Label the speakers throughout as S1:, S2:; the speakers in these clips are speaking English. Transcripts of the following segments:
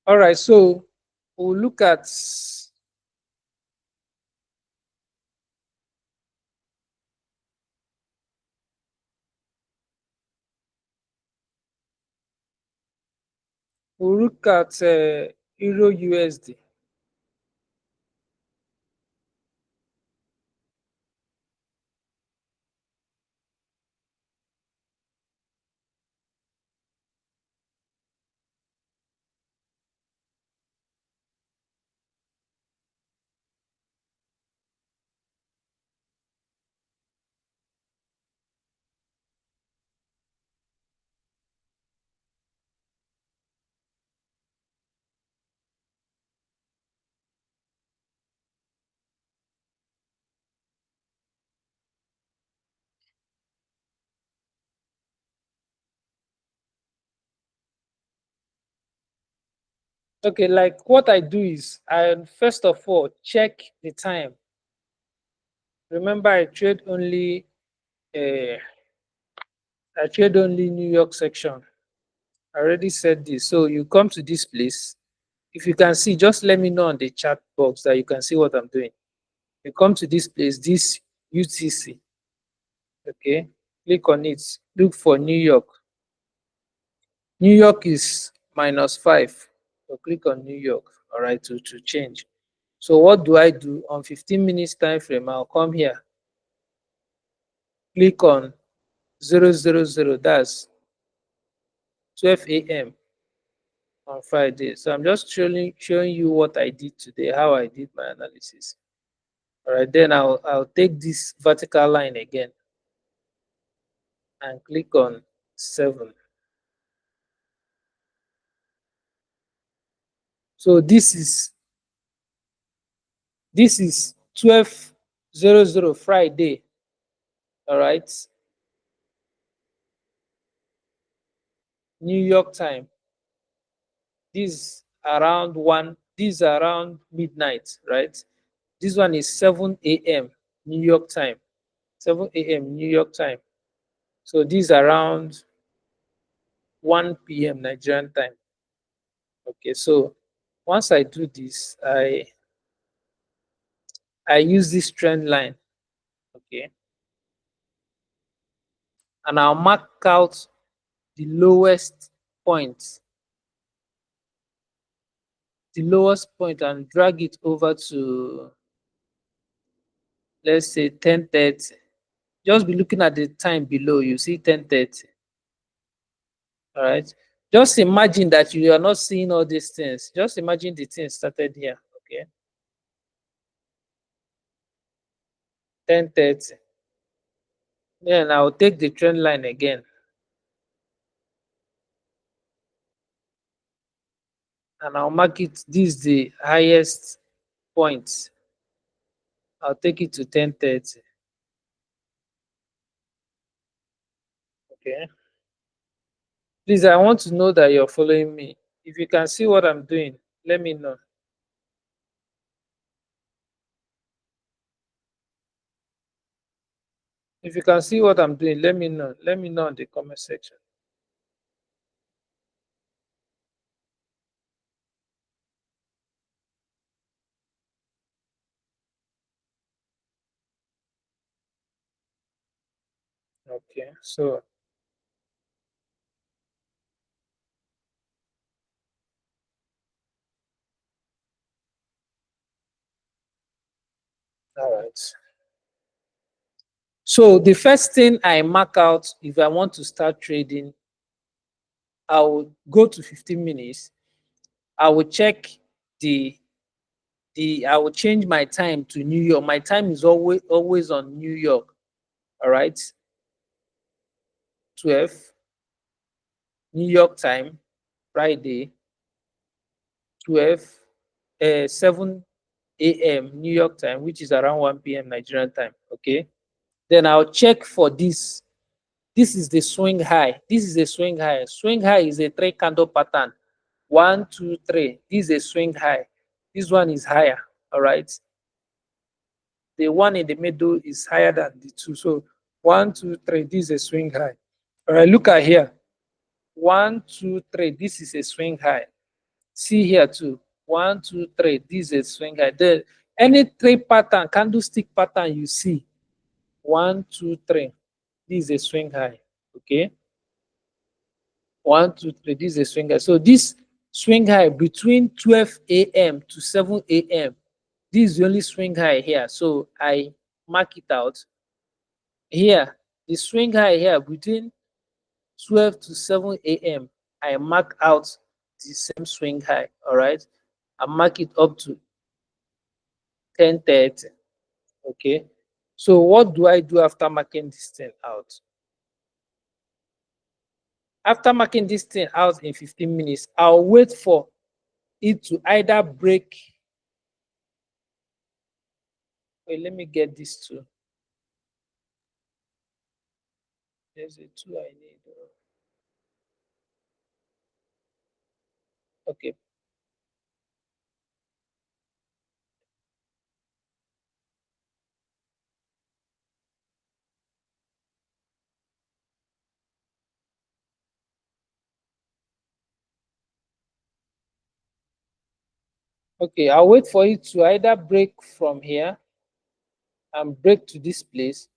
S1: All right, so we'll look at Euro USD. Okay, like what I do is I first of all check the time. Remember, uh, I trade only New York section. I already said this. So you come to this place. If you can see, just let me know on the chat box that you can see what I'm doing. You come to this place, this UTC. Okay, click on it. Look for New York. New York is -5. So click on New York. All right, to change. So what do I do on 15 minutes time frame? I'll come here, click on 000. That's 12 a.m. on Friday. So I'm just showing you what I did today, how I did my analysis. All right, then I'll take this vertical line again and click on 7. So this is 12:00 Friday. All right, New York time. This around one. This around midnight, right? This one is 7 a.m. New York time. 7 a.m. New York time. So this around 1 p.m. Nigerian time. Okay, so once I do this, I use this trend line, okay, and I'll mark out the point, lowest point, and drag it over to, let's say, 10:30. Just be looking at the time below. You see 10:30. All right. Just imagine that you are not seeing all these things. Just imagine the thing started here. Okay. 10:30. Then I'll take the trend line again, and I'll mark it. This is the highest point. I'll take it to 10:30. Okay. Please, I want to know that you're following me. If you can see what I'm doing, let me know. If you can see what I'm doing, let me know. Let me know in the comment section. Okay. So, all right. So the first thing I mark out if I want to start trading, I will go to 15 minutes. I will check the I will change my time to New York. My time is always on New York. All right. 12 New York time, Friday, 12 7 a.m. New York time, which is around 1 p.m. Nigerian time. Okay. Then I'll check for this. This is the swing high. This is a swing high. Swing high is a three candle pattern. 1, 2, 3. This is a swing high. This one is higher. All right. The one in the middle is higher than the two. So 1, 2, 3. This is a swing high. All right. Look at here. 1, 2, 3. This is a swing high. See here too. 1, 2, 3. This is a swing high. The any three pattern, candlestick pattern you see, 1, 2, 3. This is a swing high. Okay. 1, 2, 3. This is a swing high. So this swing high between 12 a.m. to 7 a.m. This is the only swing high here. So I mark it out. Here, the swing high here between 12 to 7 a.m. I mark out the same swing high. All right. I mark it up to 10:30. Okay. So what do I do after marking this thing out? After marking this thing out in 15 minutes, I'll wait for it to either break. Wait, let me get this too. There's a two I need. Okay. Okay, I'll wait for it to either break from here and break to this place.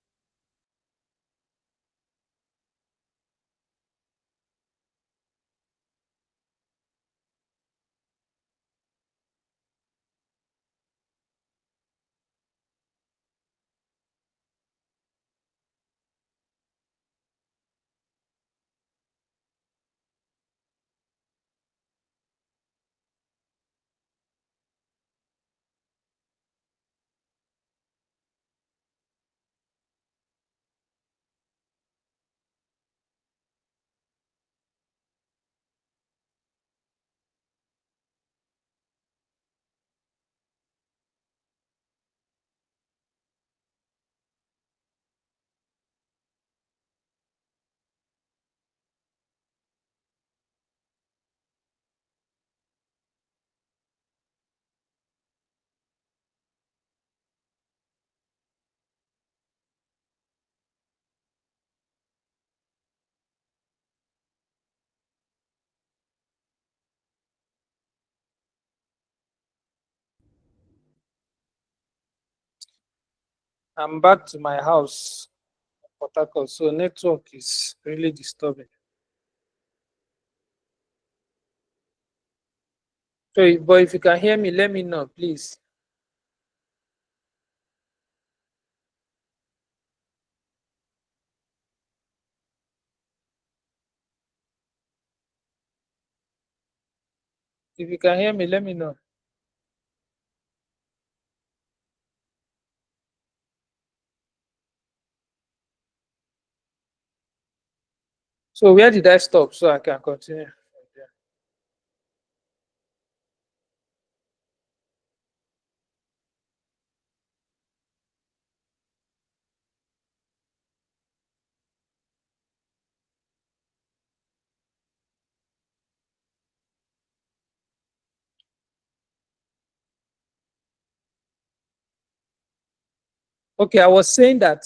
S1: I'm back to my house, Port Harcourt, so network is really disturbing. So, but if you can hear me, let me know, please. If you can hear me, let me know. So where did I stop so I can continue? Okay, I was saying that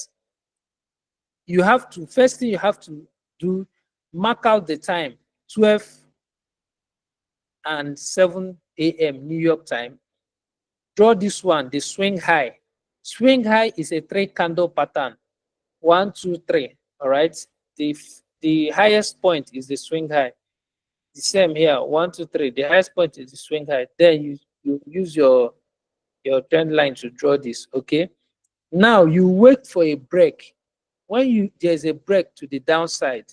S1: you have to, first thing you have to do, mark out the time, 12 and 7 a.m. New York time. Draw this one, the swing high. Swing high is a three candle pattern. 1, 2, 3. All right. The highest point is the swing high. The same here. 1, 2, 3. The highest point is the swing high. Then you use your trend line to draw this. Okay. Now you wait for a break. When there's a break to the downside,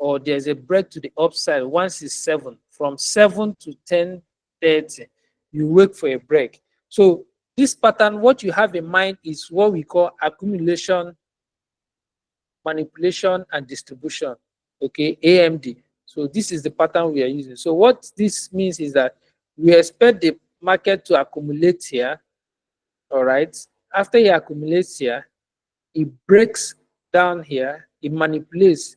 S1: or there's a break to the upside, once it's 7, from 7 to 10:30, you wait for a break. So this pattern, what you have in mind is what we call accumulation, manipulation, and distribution. Okay, AMD. So this is the pattern we are using. So what this means is that we expect the market to accumulate here. All right. After it accumulates here, it breaks down here, it manipulates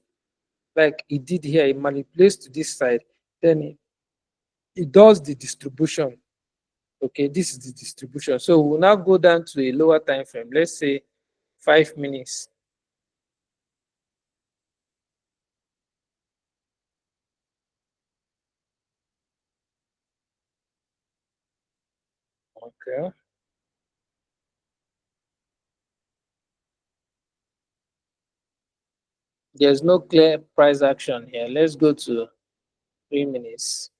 S1: like it did here, it manipulates to this side, then it does the distribution. Okay, this is the distribution. So we'll now go down to a lower time frame, let's say 5 minutes. Okay. There's no clear price action here. Let's go to 3 minutes.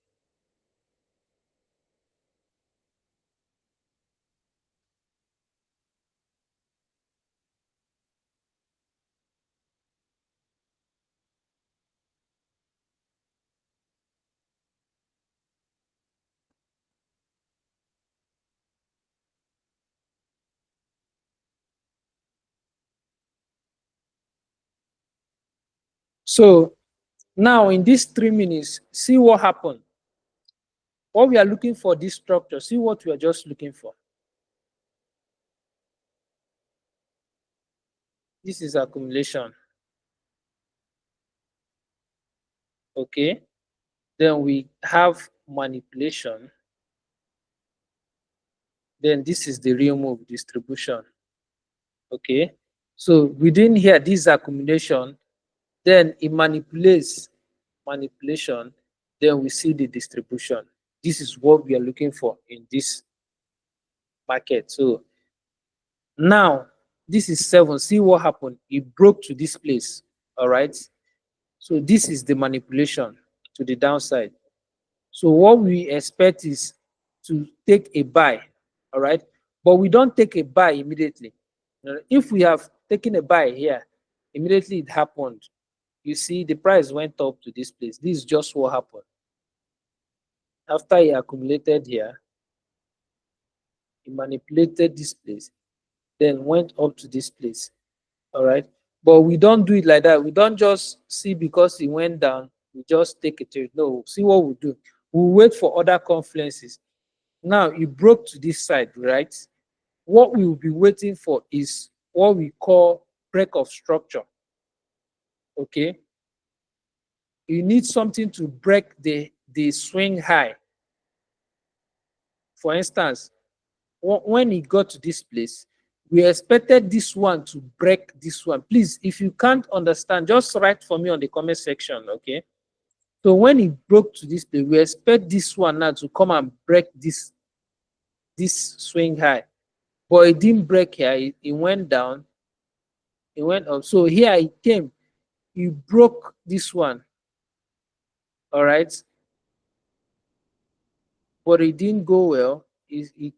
S1: So now in these 3 minutes, see what happened. What we are looking for this structure, see what we are just looking for. This is accumulation. Okay. Then we have manipulation. Then this is the real move, distribution. Okay. So within here, this accumulation, then it manipulates manipulation, then we see the distribution. This is what we are looking for in this market. So now this is 7. See what happened. It broke to this place. All right. So this is the manipulation to the downside. So what we expect is to take a buy. All right. But we don't take a buy immediately. If we have taken a buy here, immediately it happened. You see, the price went up to this place. This is just what happened. After he accumulated here, he manipulated this place, then went up to this place. All right. But we don't do it like that. We don't just see because he went down, we just take a trade. No, see what we do. We wait for other confluences. Now he broke to this side, right? What we will be waiting for is what we call break of structure. Okay. You need something to break the swing high. For instance, when he got to this place, we expected this one to break this one. Please, if you can't understand, just write for me on the comment section, okay? So when he broke to this place, we expect this one now to come and break this swing high. But it didn't break here. It went down. It went up. So here it came. He broke this one. All right. But it didn't go well. It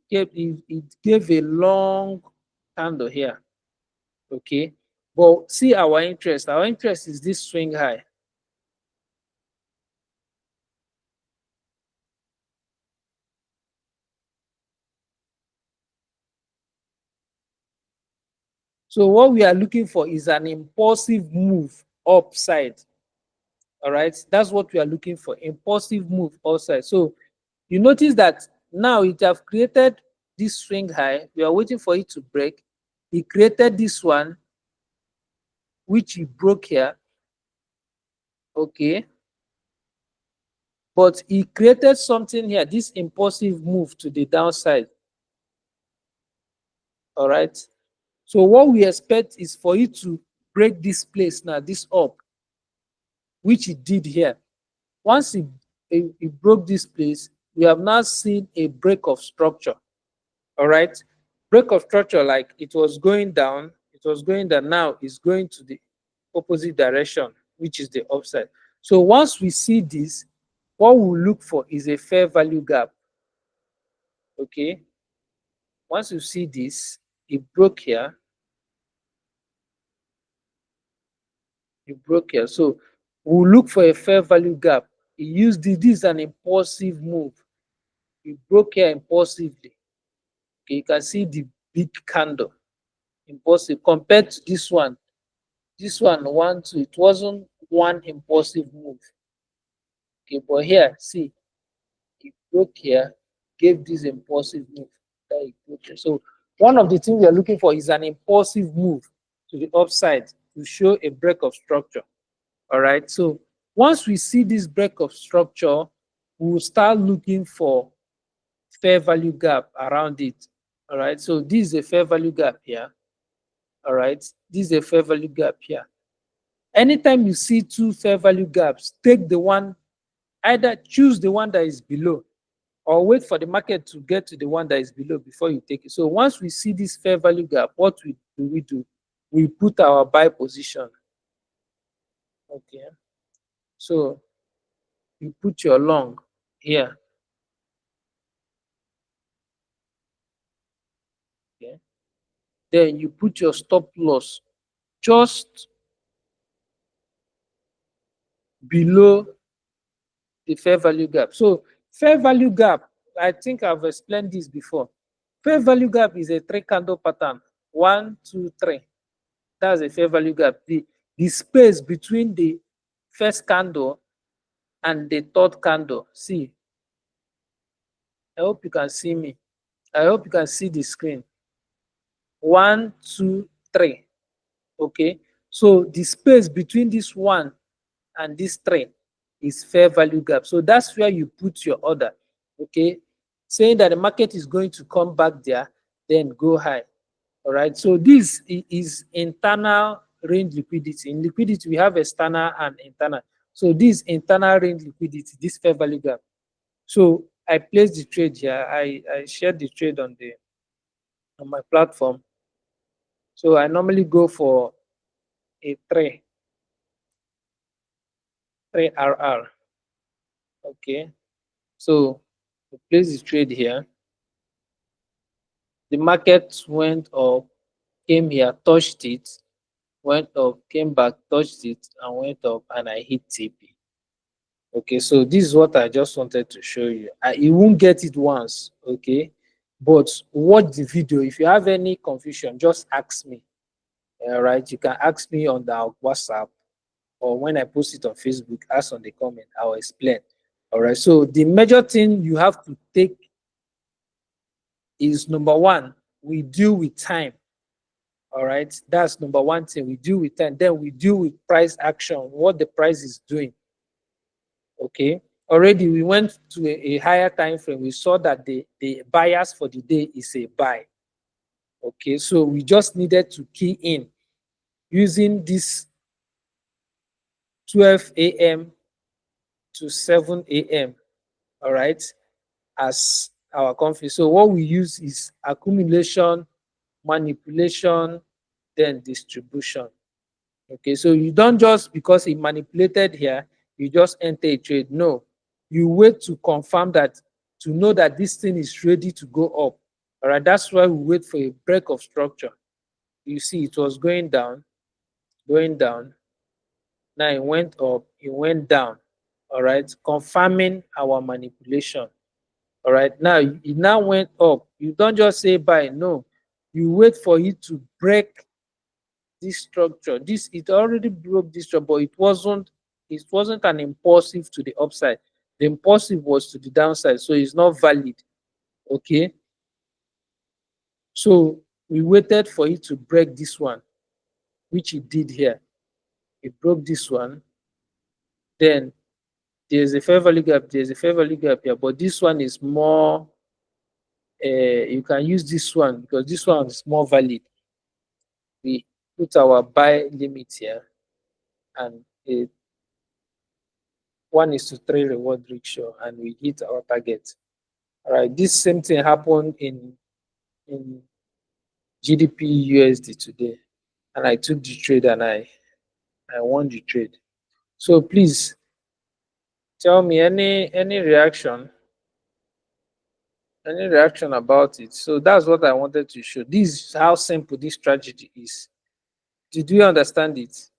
S1: gave a long candle here. Okay. But see our interest. Our interest is this swing high. So what we are looking for is an impulsive move upside. All right. That's what we are looking for. Impulsive move upside. So you notice that now it have created this swing high. We are waiting for it to break. It created this one, which it broke here. Okay. But he created something here, this impulsive move to the downside. All right. So what we expect is for it to break this place now, this up, which it did here. Once it broke this place, we have now seen a break of structure. All right. Break of structure, like it was going down, now it's going to the opposite direction, which is the upside. So once we see this, what we look for is a fair value gap. Okay. Once you see this, it broke here, it broke here. So we'll look for a fair value gap. It used this is an impulsive move. It broke here impulsively. Okay, you can see the big candle, impulsive compared to this one. This one, two, it wasn't one impulsive move. Okay, but here, see, it broke here, gave this impulsive move. That it broke here. So one of the things we are looking for is an impulsive move to the upside to show a break of structure. All right. So once we see this break of structure, we will start looking for fair value gap around it. All right. So this is a fair value gap here. All right. This is a fair value gap here. Anytime you see two fair value gaps, take the one, either choose the one that is below. or wait for the market to get to the one that is below before you take it. So once we see this fair value gap, what we do? We put our buy position. Okay. So you put your long here. Okay. Then you put your stop loss just below the fair value gap. So fair value gap, I think I've explained this before. Fair value gap is a three candle pattern. One, two, three. That's a fair value gap. The space between the first candle and the third candle. See, I hope you can see me. I hope you can see the screen. One, two, three. Okay. So the space between this one and this three is fair value gap. So that's where you put your order. Okay. Saying that the market is going to come back there, then go high. All right. So this is internal range liquidity. In liquidity, we have external and internal. So this internal range liquidity, this fair value gap. So I placed the trade here. I shared the trade on my platform. So I normally go for a 3 RR. Okay. So I place the trade here. The market went up, came here, touched it, went up, came back, touched it, and went up, and I hit TP. Okay, so this is what I just wanted to show you. You won't get it once, okay? But watch the video. If you have any confusion, just ask me. All right, you can ask me on the WhatsApp, or when I post it on Facebook, ask on the comment, I'll explain. All right, so the major thing you have to take is number one, we deal with time. All right, that's number one thing. We deal with time. Then we deal with price action, what the price is doing. Okay, already we went to a higher time frame. We saw that the bias for the day is a buy. Okay, so we just needed to key in using this 12 a.m. to 7 a.m. All right, as our config. So what we use is accumulation, manipulation, then distribution. Okay, so you don't just because it manipulated here, you just enter a trade. No, you wait to confirm that, to know that this thing is ready to go up. All right, that's why we wait for a break of structure. You see, it was going down, going down. Now it went up, it went down. All right, confirming our manipulation. All right, now it now went up. You don't just say buy, no, you wait for it to break this structure. This, it already broke this structure, but it wasn't an impulsive to the upside. The impulsive was to the downside, so it's not valid. Okay, so we waited for it to break this one, which it did here. It broke this one. Then there's a fair value gap, there's a fair value gap here, but this one is more, you can use this one because this one is more valid. We put our buy limit here, and a 1:3 reward ratio, and we hit our target. All right, this same thing happened in GDP USD today, and I took the trade and I won the trade. So please tell me any reaction about it. So that's what I wanted to show. This is how simple this strategy is. Did you understand it?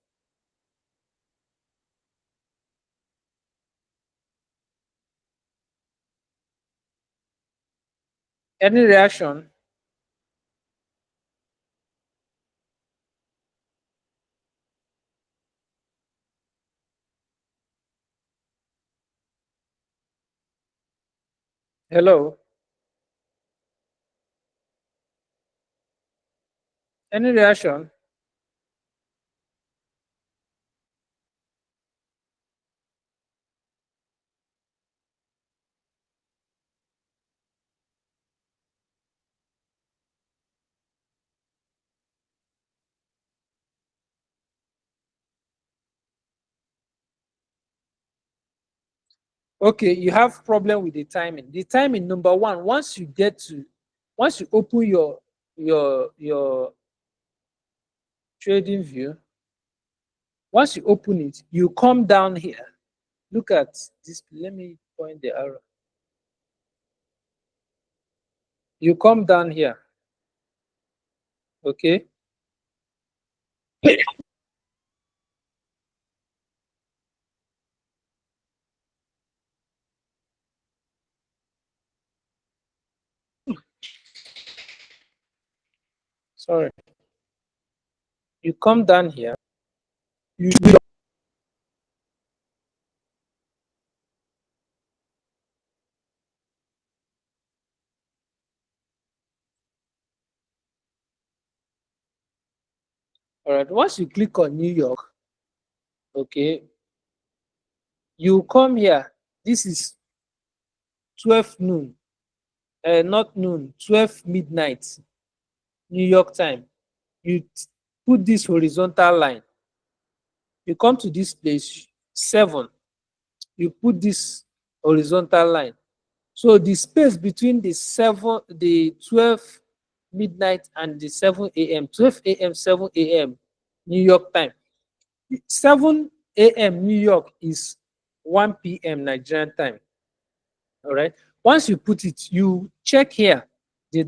S1: Any reaction? Hello? Any reaction? Okay, you have problem with the timing. The timing, number one, once you open your trading view, once you open it, you come down here. Look at this. Let me point the arrow. You come down here. Okay. Sorry. You come down here. You all right. Once you click on New York, okay, you come here. This is 12 noon. Not noon, 12 midnight, New York time. You put this horizontal line. You come to this place, 7. You put this horizontal line. So the space between the 12 midnight and the 7 a.m., 12 a.m., 7 a.m. New York time. 7 a.m. New York is 1 p.m. Nigerian time. All right. Once you put it, you check here the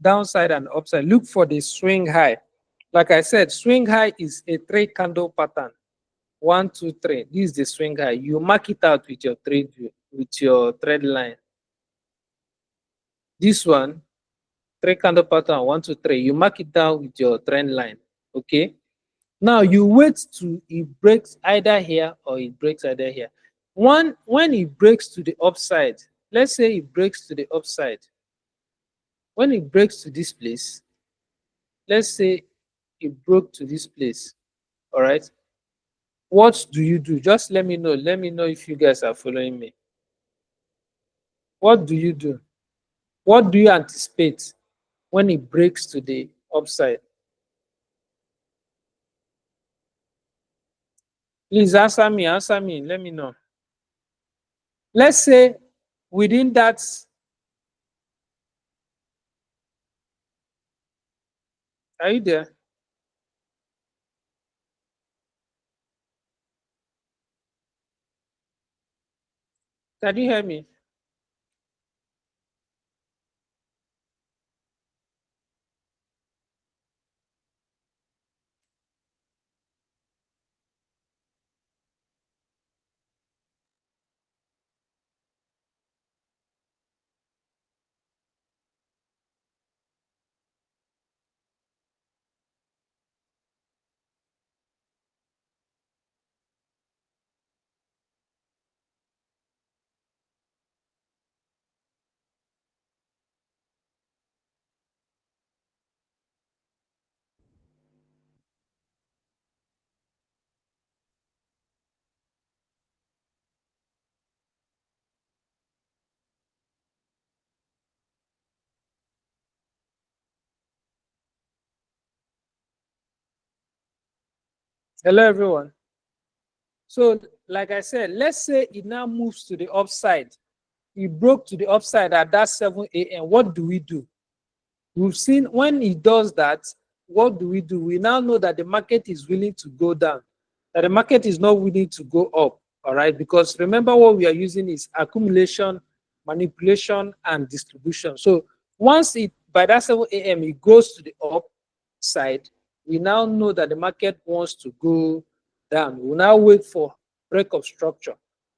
S1: downside and upside. Look for the swing high. Like I said, swing high is a 3 candle pattern. 1, 2, 3. This is the swing high. You mark it out with your trade line. This one, 3 candle pattern, 1, 2, 3. You mark it down with your trend line. Okay. Now you wait to it breaks either here or it breaks either here. When it breaks to the upside, let's say it breaks to the upside. When it breaks to this place, let's say it broke to this place. All right. What do you do? Just let me know. Let me know if you guys are following me. What do you do? What do you anticipate when it breaks to the upside? Please answer me. Answer me. Let me know. Let's say within that, are you there? Can you hear me? Hello, everyone. So, like I said, let's say it now moves to the upside. It broke to the upside at that 7 a.m. What do we do? We've seen when it does that, what do we do? We now know that the market is willing to go down, that the market is not willing to go up. All right. Because remember, what we are using is accumulation, manipulation, and distribution. So once it by that 7 a.m. it goes to the upside, we now know that the market wants to go down. We'll now wait for break of structure,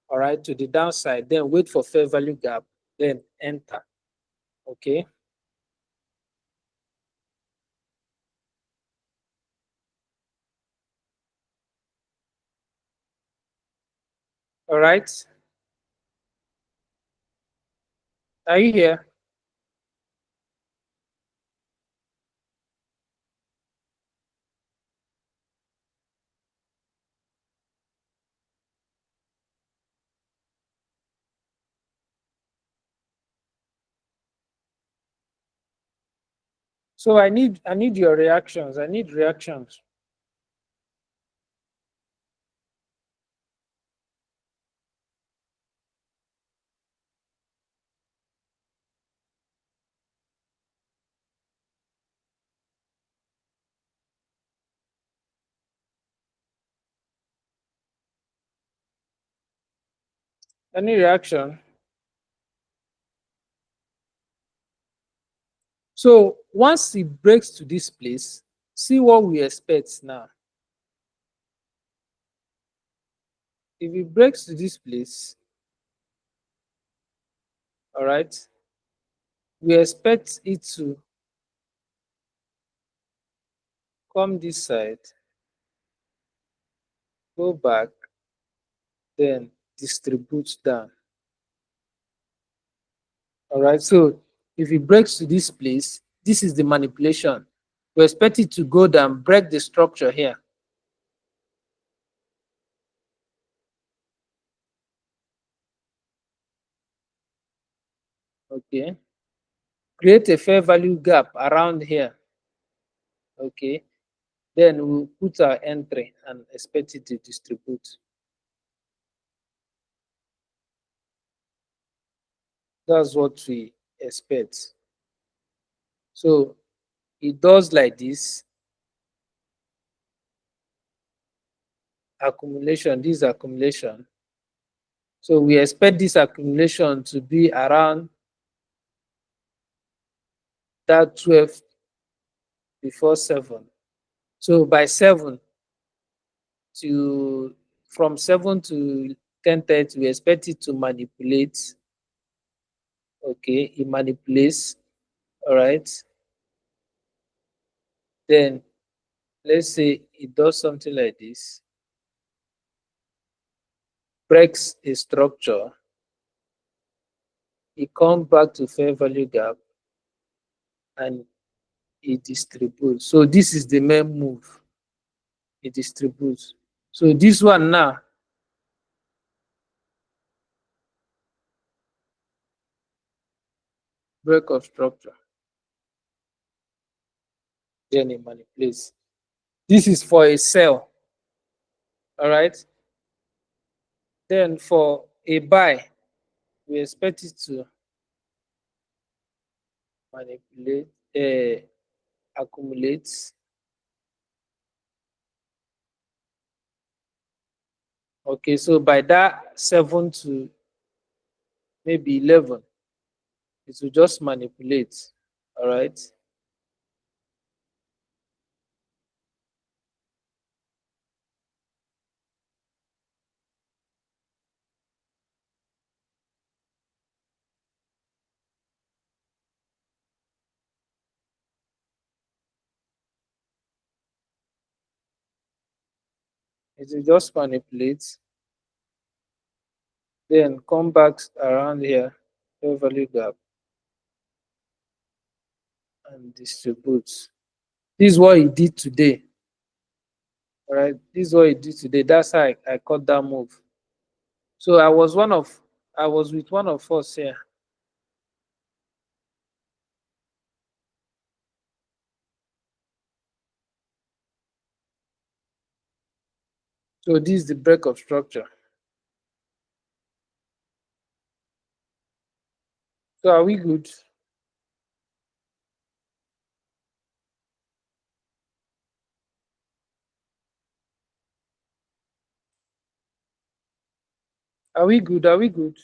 S1: all right, to the downside, then wait for fair value gap, then enter. Okay. All right. Are you here? So I need your reactions. I need reactions. Any reaction? So once it breaks to this place, see what we expect now. If it breaks to this place, all right, we expect it to come this side, go back, then distribute down. All right, so if it breaks to this place, this is the manipulation. We expect it to go down, break the structure here. Okay, create a fair value gap around here. Okay, then we'll put our entry and expect it to distribute. That's what we expect. So it does like this. Accumulation, this accumulation. So we expect this accumulation to be around that 12 before 7. So by 7 to from 7 to 10:30, we expect it to manipulate. Okay, it manipulates. All right. Then let's say it does something like this, breaks a structure, it comes back to fair value gap and it distributes. So this is the main move. It distributes. So this one now, break of structure, then it manipulates. This is for a sell. All right. Then for a buy, we expect it to manipulate, accumulate. Okay, so by that 7 to maybe 11, it will just manipulate. All right. It will just manipulate, then come back around here, fair value gap, and distribute. This is what he did today. All right. This is what he did today. That's how I caught that move. So I was with one of us here. So this is the break of structure. So are we good? Are we good? Are we good?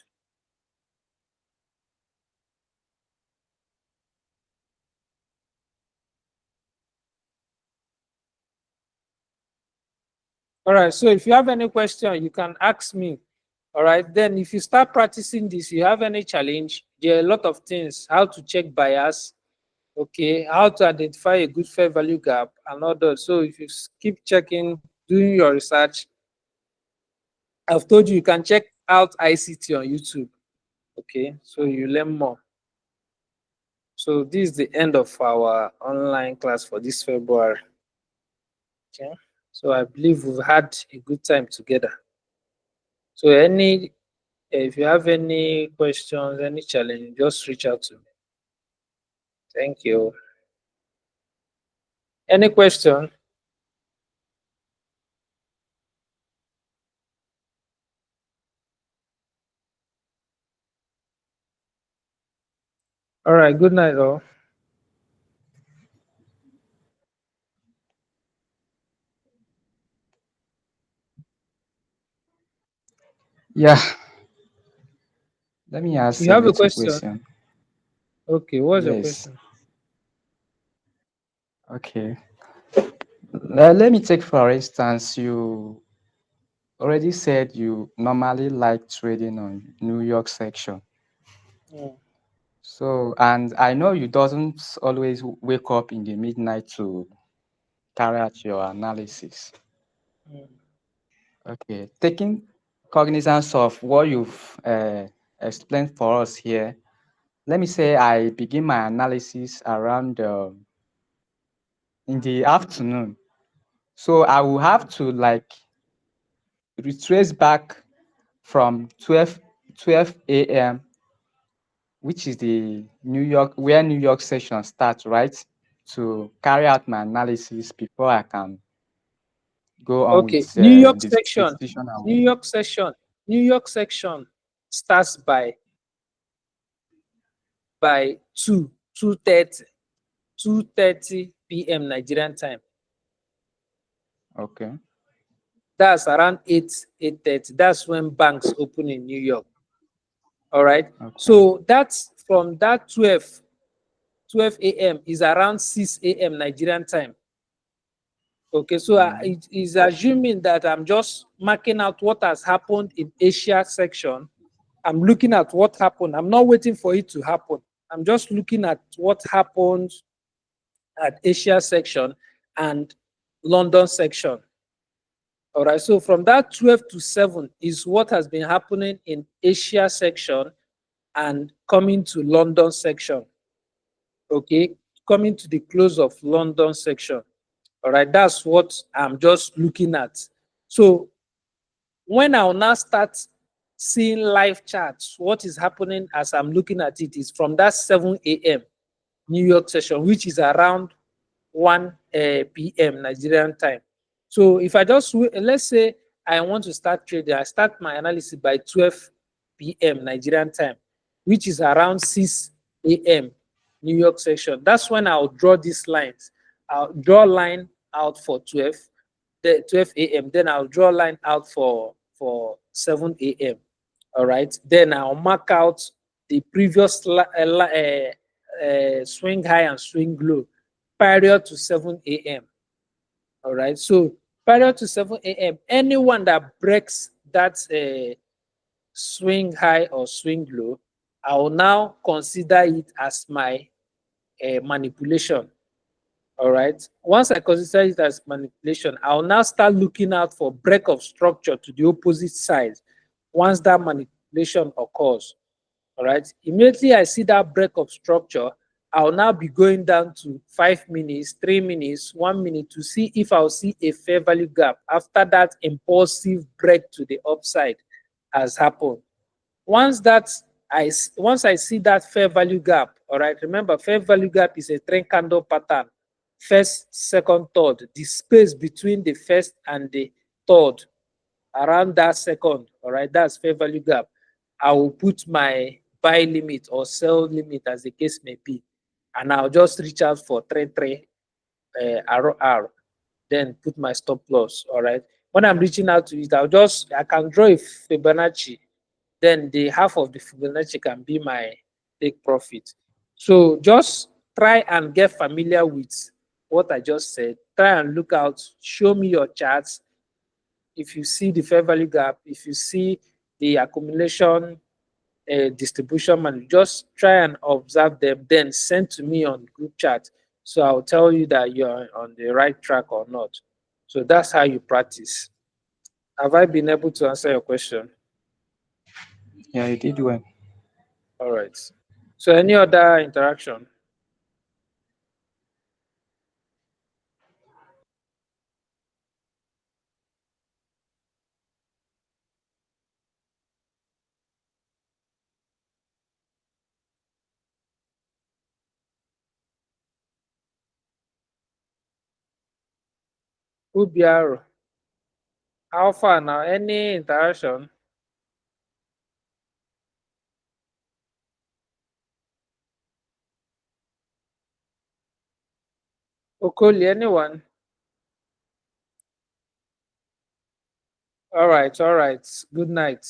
S1: All right. So if you have any question, you can ask me. All right. Then if you start practicing this, you have any challenge, there are a lot of things, how to check bias, okay, how to identify a good fair value gap and all that. So if you keep checking, doing your research, I've told you, you can check out ICT on YouTube. Okay. So you learn more. So this is the end of our online class for this February. Okay. So I believe we've had a good time together. So if you have any questions, any challenge, just reach out to me. Thank you. Any question? All right. Good night, all.
S2: Yeah, Let me ask
S1: You
S2: a
S1: have a
S2: little
S1: question?
S2: question.
S1: Okay, what's your
S2: Yes.
S1: question?
S2: Okay. Let me take for instance, you already said you normally like trading on New York section.
S1: Mm,
S2: So, and I know you doesn't always wake up in the midnight to carry out your analysis.
S1: mm.
S2: Okay. Taking cognizance of what you've explained for us here, let me say I begin my analysis around in the afternoon. So I will have to like retrace back from 12 a.m., which is the New York, where New York session starts, right? To carry out my analysis before I can go on with
S1: Okay, New York
S2: this
S1: section,
S2: decision.
S1: New York section, New York section starts by 2:30, 2:30 p.m. Nigerian time.
S2: Okay,
S1: That's around 8:30. That's when banks open in New York. All right.
S2: okay,
S1: So that's from that 12 a.m. is around 6 a.m. Nigerian time. Okay, so
S2: mm,
S1: it is assuming that I'm just marking out what has happened in Asia section. I'm looking at what happened. I'm not waiting for it to happen. I'm just looking at what happened at Asia section and London section. All right, so from that 12 to 7 is what has been happening in Asia section and coming to London section. Okay, coming to the close of London section. All right, that's what I'm just looking at. So when I'll now start seeing live charts, what is happening as I'm looking at it is from that 7 a.m. New York session, which is around 1 p.m. Nigerian time. So if I just, let's say I want to start trading, I start my analysis by 12 p.m. Nigerian time, which is around 6 a.m. New York session. That's when I'll draw these lines. I'll draw a line out for 12 a.m. Then I'll draw a line out for 7 a.m. All right. Then I'll mark out the previous swing high and swing low prior to 7 a.m. All right. So prior to 7 a.m., anyone that breaks that swing high or swing low, I will now consider it as my manipulation. All right. Once I consider it as manipulation, I'll now start looking out for break of structure to the opposite side once that manipulation occurs. All right. Immediately I see that break of structure, I'll now be going down to 5 minutes, 3 minutes, 1 minute to see if I'll see a fair value gap after that impulsive break to the upside has happened. Once that once I see that fair value gap, all right, remember fair value gap is a trend candle pattern. First, second, third. The space between the first and the third, around that second, all right, that's fair value gap. I will put my buy limit or sell limit as the case may be, and I'll just reach out for three RR, then put my stop loss. All right. When I'm reaching out to it, I can draw a Fibonacci, then the half of the Fibonacci can be my take profit. So just try and get familiar with what I just said. Try and look out, show me your charts. If you see the fair value gap, if you see the accumulation distribution man, just try and observe them, then send to me on group chat. So I'll tell you that you're on the right track or not. So that's how you practice. Have I been able to answer your question?
S2: yeah, you did well.
S1: All right. So any other interaction? Ubiaro. How far now? Any interaction? Okoli, anyone? All right, all right. Good night.